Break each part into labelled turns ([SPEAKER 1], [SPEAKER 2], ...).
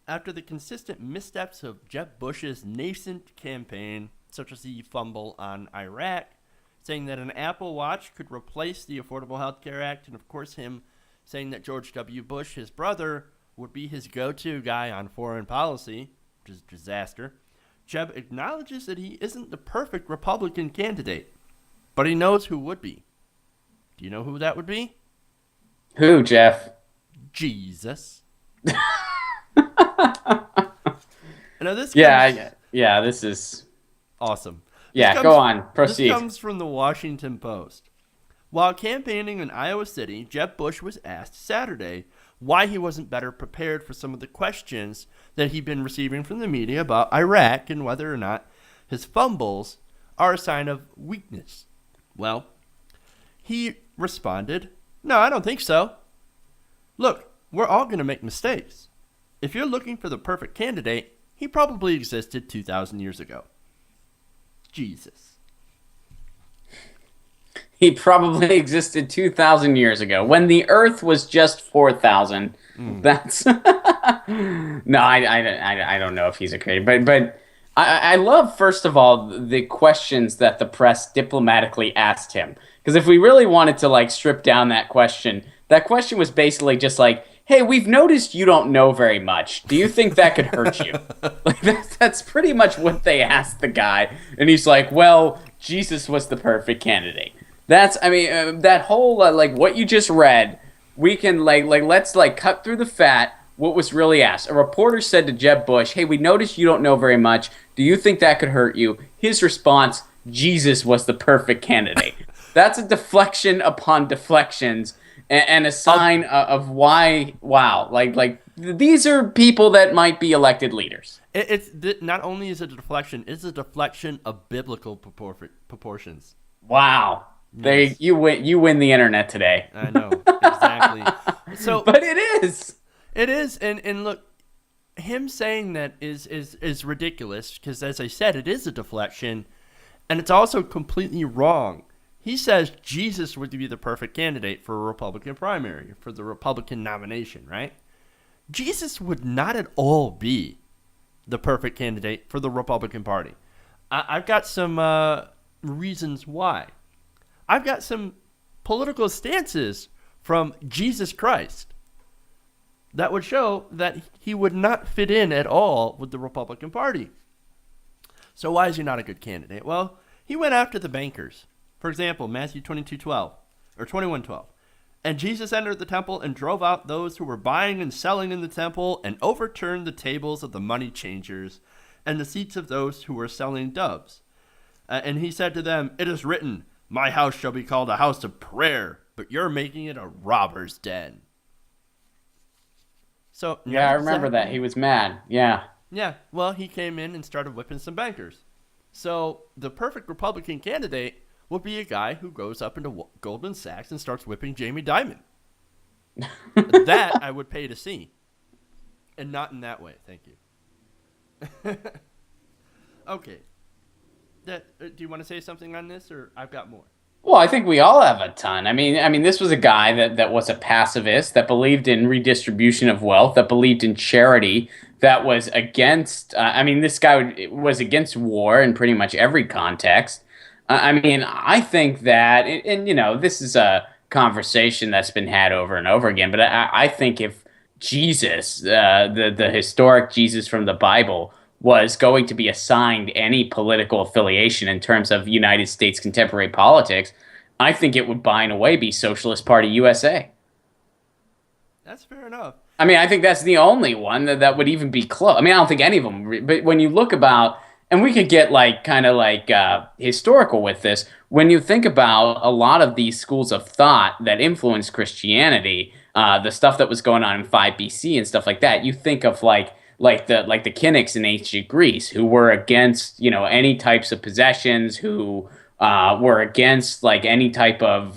[SPEAKER 1] After the consistent missteps of Jeb Bush's nascent campaign, such as the fumble on Iraq, saying that an Apple Watch could replace the Affordable Health Care Act, and of course him saying that George W. Bush, his brother, would be his go-to guy on foreign policy, which is a disaster, Jeb acknowledges that he isn't the perfect Republican candidate, but he knows who would be. Do you know who that would be?
[SPEAKER 2] Who, Jeff?
[SPEAKER 1] Jesus. Now this
[SPEAKER 2] this is
[SPEAKER 1] awesome.
[SPEAKER 2] Go on, proceed.
[SPEAKER 1] This comes from the Washington Post. While campaigning in Iowa City, Jeb Bush was asked Saturday why he wasn't better prepared for some of the questions that he'd been receiving from the media about Iraq and whether or not his fumbles are a sign of weakness. Well, he responded, "No, I don't think so. Look, we're all going to make mistakes. If you're looking for the perfect candidate, he probably existed 2,000 years ago." Jesus.
[SPEAKER 2] He probably existed 2,000 years ago when the Earth was just 4,000. That's no, I don't know if he's a creator, but I love, first of all, the questions that the press diplomatically asked him. Because if we really wanted to like strip down that question was basically just like, "Hey, we've noticed you don't know very much. Do you think that could hurt you?" Like that's pretty much what they asked the guy, and he's like, "Well, Jesus was the perfect candidate." That whole like what you just read, we can let's cut through the fat. What was really asked? A reporter said to Jeb Bush, "Hey, we noticed you don't know very much. Do you think that could hurt you?" His response: "Jesus was the perfect candidate." That's a deflection upon deflections. And a sign of why, wow, like these are people that might be elected leaders.
[SPEAKER 1] It's not only is it a deflection, it's a deflection of biblical proportions.
[SPEAKER 2] Wow,
[SPEAKER 1] Yes.
[SPEAKER 2] you win the internet today.
[SPEAKER 1] I know, exactly. So,
[SPEAKER 2] but it is,
[SPEAKER 1] and look, him saying that is ridiculous because, as I said, it is a deflection, and it's also completely wrong. He says Jesus would be the perfect candidate for a Republican primary, for the Republican nomination, right? Jesus would not at all be the perfect candidate for the Republican Party. I've got some reasons why. I've got some political stances from Jesus Christ that would show that he would not fit in at all with the Republican Party. So why is he not a good candidate? Well, he went after the bankers. For example, Matthew 22:12 or 21:12. "And Jesus entered the temple and drove out those who were buying and selling in the temple and overturned the tables of the money changers and the seats of those who were selling doves. And he said to them, 'It is written, my house shall be called a house of prayer, but you're making it a robber's den.'" So
[SPEAKER 2] yeah, I remember that. He was mad. Yeah.
[SPEAKER 1] Yeah, well, he came in and started whipping some bankers. So the perfect Republican candidate would be a guy who goes up into Goldman Sachs and starts whipping Jamie Dimon. That I would pay to see. And not in that way, thank you. Okay. Do you want to say something on this, or I've got more?
[SPEAKER 2] Well, I think we all have a ton. I mean, this was a guy that was a pacifist, that believed in redistribution of wealth, that believed in charity, that was against. This guy was against war in pretty much every context. I think that, and this is a conversation that's been had over and over again, but I think if Jesus, the historic Jesus from the Bible, was going to be assigned any political affiliation in terms of United States contemporary politics, I think it would by and away be Socialist Party USA.
[SPEAKER 1] That's fair enough.
[SPEAKER 2] I think that's the only one that would even be close. I don't think any of them, but when you look about, and we could get historical with this, when you think about a lot of these schools of thought that influenced Christianity, the stuff that was going on in 5 BC and stuff like that, you think of like the Cynics in ancient Greece, who were against any types of possessions, who were against any type of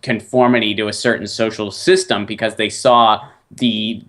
[SPEAKER 2] conformity to a certain social system because they saw the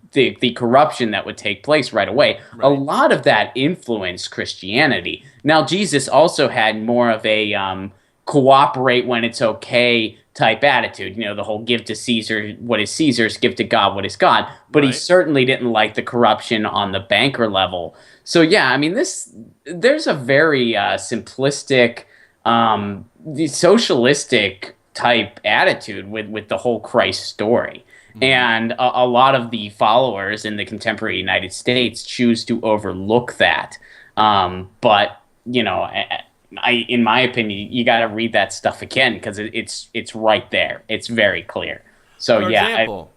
[SPEAKER 2] corruption that would take place right away. Right. A lot of that influenced Christianity. Now, Jesus also had more of a cooperate when it's okay type attitude. The whole give to Caesar what is Caesar's, give to God what is God. But he
[SPEAKER 1] Right.
[SPEAKER 2] certainly didn't like the corruption on the banker level. So yeah, I mean, there's a very simplistic, the socialistic type attitude with the whole Christ story.
[SPEAKER 1] Hmm.
[SPEAKER 2] And a lot of the followers in the contemporary United States choose to overlook that. But in my opinion, you got to read that stuff again because it's right there. It's very clear. So
[SPEAKER 1] For
[SPEAKER 2] yeah,
[SPEAKER 1] example,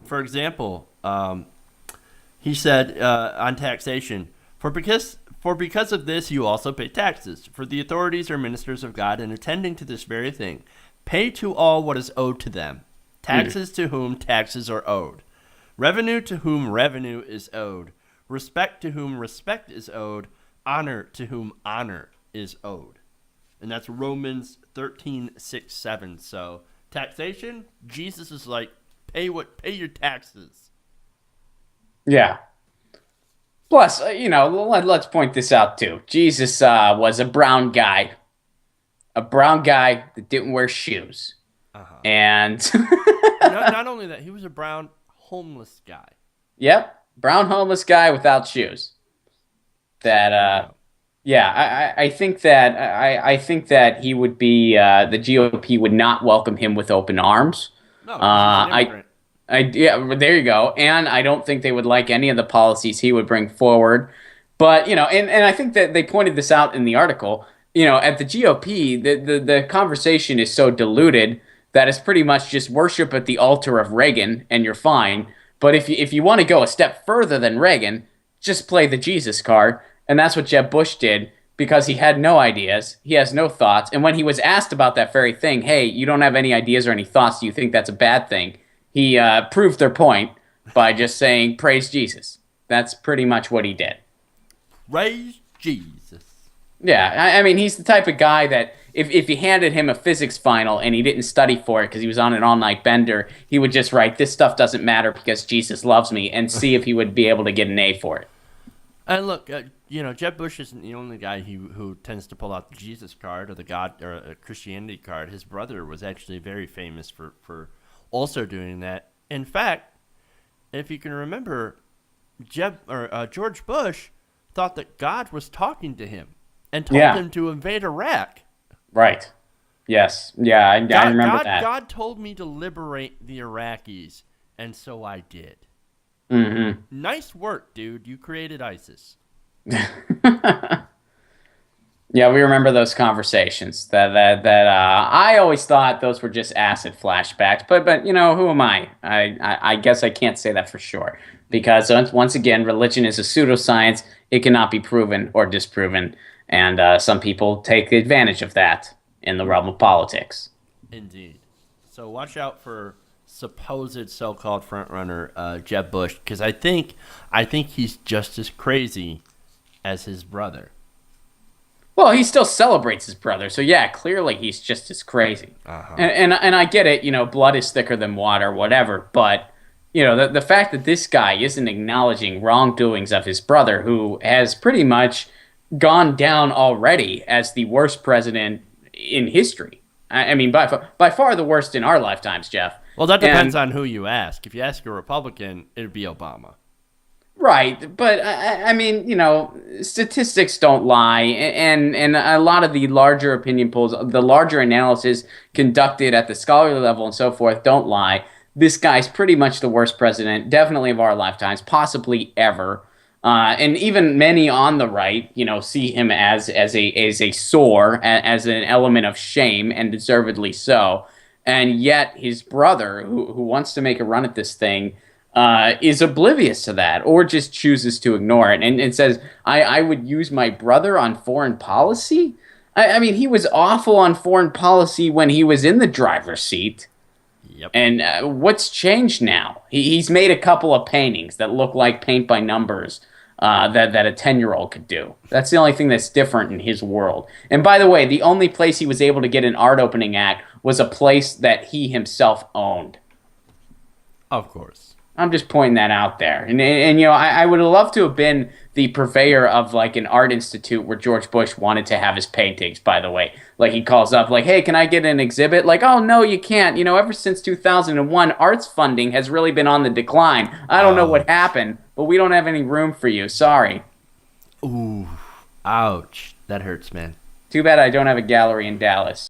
[SPEAKER 1] for example, he said on taxation, for because of this you also pay taxes. For the authorities are ministers of God, and attending to this very thing, pay to all what is owed to them. Taxes to whom taxes are owed. Revenue to whom revenue is owed. Respect to whom respect is owed. Honor to whom honor is owed. And that's Romans 13:6-7. So taxation, Jesus is like, pay your taxes.
[SPEAKER 2] yeah. Plus, let's point this out too. Jesus was a brown guy that didn't wear shoes,
[SPEAKER 1] Uh-huh.
[SPEAKER 2] and
[SPEAKER 1] Not only that, he was a brown homeless guy.
[SPEAKER 2] yep, brown homeless guy without shoes. That
[SPEAKER 1] There you go.
[SPEAKER 2] Yeah, I think that he would be the GOP would not welcome him with open arms.
[SPEAKER 1] No, because he's an
[SPEAKER 2] I
[SPEAKER 1] immigrant.
[SPEAKER 2] yeah, there you go. And I don't think they would like any of the policies he would bring forward. But and I think that they pointed this out in the article. At the GOP, the conversation is so diluted that it's pretty much just worship at the altar of Reagan, and you're fine. But if you want to go a step further than Reagan, just play the Jesus card, and that's what Jeb Bush did because he had no ideas, he has no thoughts, and when he was asked about that very thing, hey, you don't have any ideas or any thoughts, do you think that's a bad thing? He proved their point by just saying, praise Jesus. That's pretty much what he did.
[SPEAKER 1] Praise Jesus.
[SPEAKER 2] Yeah, I mean, he's the type of guy that if you handed him a physics final and he didn't study for it because he was on an all-night bender, he would just write, this stuff doesn't matter because Jesus loves me, and see if he would be able to get an A for it.
[SPEAKER 1] And look, Jeb Bush isn't the only guy who tends to pull out the Jesus card or the God or Christianity card. His brother was actually very famous for also doing that. In fact, if you can remember, George Bush thought that God was talking to him and told
[SPEAKER 2] Yeah,
[SPEAKER 1] him to invade Iraq.
[SPEAKER 2] right. Yes. Yeah, I remember that.
[SPEAKER 1] God told me to liberate the Iraqis, and so I did.
[SPEAKER 2] Mm-hmm.
[SPEAKER 1] Nice work, dude. You created ISIS.
[SPEAKER 2] Yeah, we remember those conversations. That I always thought those were just acid flashbacks, but who am I? I guess I can't say that for sure because once again, religion is a pseudoscience. It cannot be proven or disproven, and some people take advantage of that in the realm of politics.
[SPEAKER 1] Indeed. So watch out for supposed so-called frontrunner Jeb Bush, because I think he's just as crazy as his brother.
[SPEAKER 2] Well, he still celebrates his brother, so yeah, clearly he's just as crazy.
[SPEAKER 1] Uh-huh.
[SPEAKER 2] And I get it, blood is thicker than water, whatever. But the fact that this guy isn't acknowledging wrongdoings of his brother, who has pretty much gone down already as the worst president in history. I mean, by far the worst in our lifetimes, Jeff.
[SPEAKER 1] Well, that depends
[SPEAKER 2] And
[SPEAKER 1] on who you ask. If you ask a Republican, it'd be Obama.
[SPEAKER 2] right, but I mean, statistics don't lie, and a lot of the larger opinion polls, the larger analysis conducted at the scholarly level and so forth, don't lie. This guy's pretty much the worst president, definitely of our lifetimes, possibly ever. And even many on the right, see him as a sore, as an element of shame, and deservedly so. And yet, his brother, who wants to make a run at this thing, is oblivious to that, or just chooses to ignore it, and says, I would use my brother on foreign policy? I mean, he was awful on foreign policy when he was in the driver's seat.
[SPEAKER 1] Yep.
[SPEAKER 2] And what's changed now? He's made a couple of paintings that look like paint by numbers that a 10-year-old could do. That's the only thing that's different in his world. And by the way, the only place he was able to get an art opening at was a place that he himself owned.
[SPEAKER 1] Of course.
[SPEAKER 2] I'm just pointing that out there. And you know, I would have loved to have been the purveyor of like an art institute where George Bush wanted to have his paintings, by the way. Like he calls up like, "Hey, can I get an exhibit?" Like, "Oh, no, you can't. You know, ever since 2001, arts funding has really been on the decline. I don't know what
[SPEAKER 1] Ouch.
[SPEAKER 2] happened, but we don't have any room for you. Sorry."
[SPEAKER 1] Ooh, ouch. That hurts, man.
[SPEAKER 2] Too bad I don't have a gallery in Dallas.